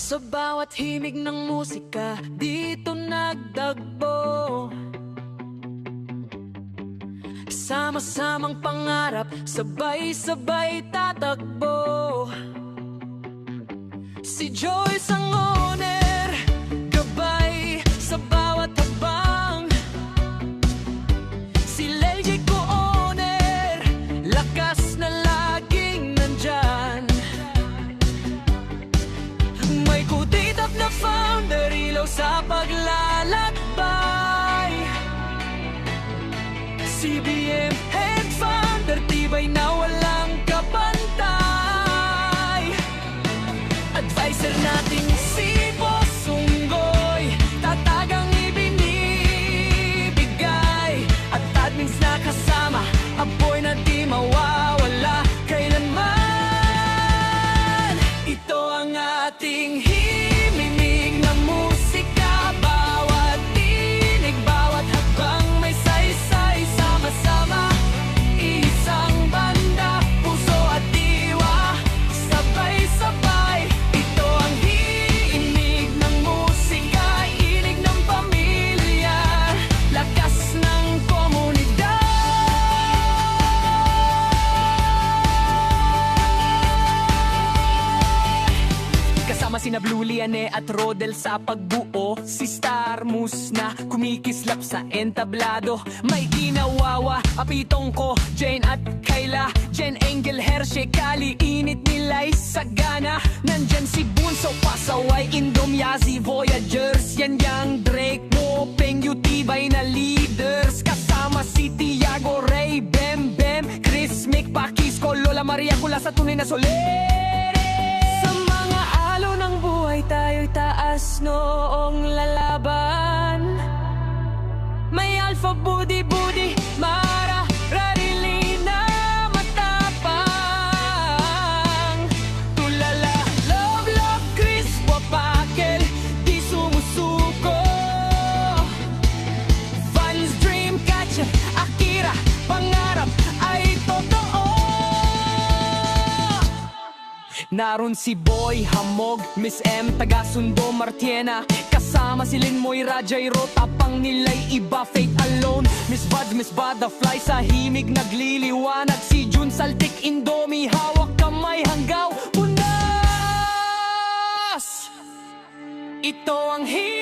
Sa bawat himig ng musika, dito nagdagbo. Sama-samang pangarap, sabay-sabay tatakbo. Si Joyce ang owner, gabay sa bawat habang. Si Leljay ko owner, lakas na laging nandyan. May kutitap na founder, ilaw sa paglalakbay. CBM head founder, tibay na walang kapantay. Advisor nating si Boss Unggoy, tatagang ibinibigay. At admins na kasama, apoy na di mawawala kailanman. Ito ang ating himig na musika, bawat tinig, bawat habang may saysay. Sama-sama, isang banda, puso at diwa, sabay-sabay. Ito ang himig ng musika, inig ng pamilya, lakas ng komunidad. Kasama sina Blue Liane at Rodel sa pagbuo, si Star Mus na kumikislap sa entablado. May ginawawa, apitong ko, Jane at Kayla, Jen, Angel, Hershey, Kali, init nila'y sagana. Nandyan si Bunso, Pasaway, Indom, Yazi, Voyagers, yan yang Drake mo, Peng, Tibay na leaders. Kasama si Tiago, Ray, Bem, Bem, Chris, Mick, Pakisco, Lola Maria, Kula sa tunay na solere. Sa mga alo ng buhay tayo'y taas noong lalaban. May Alpha, Budi, Budi, Mara, Rarilina, matapang. Tulala, Love, Love, Chris, Wapakel, di sumusuko. Vans, Dream Catcher, Akira, pangarap ay totoo. Naroon si Boy, Hamog, Miss M, Tagasundo, Martiena. Kasama si Linmoy, Rajairo, tapang nila'y iba, Faith Alone. Miss Buds, Miss Butterfly, sa himig nagliliwanag. Si Jun, Saltik, Indomie, hawak kamay, hanggaw, punas. Ito ang himig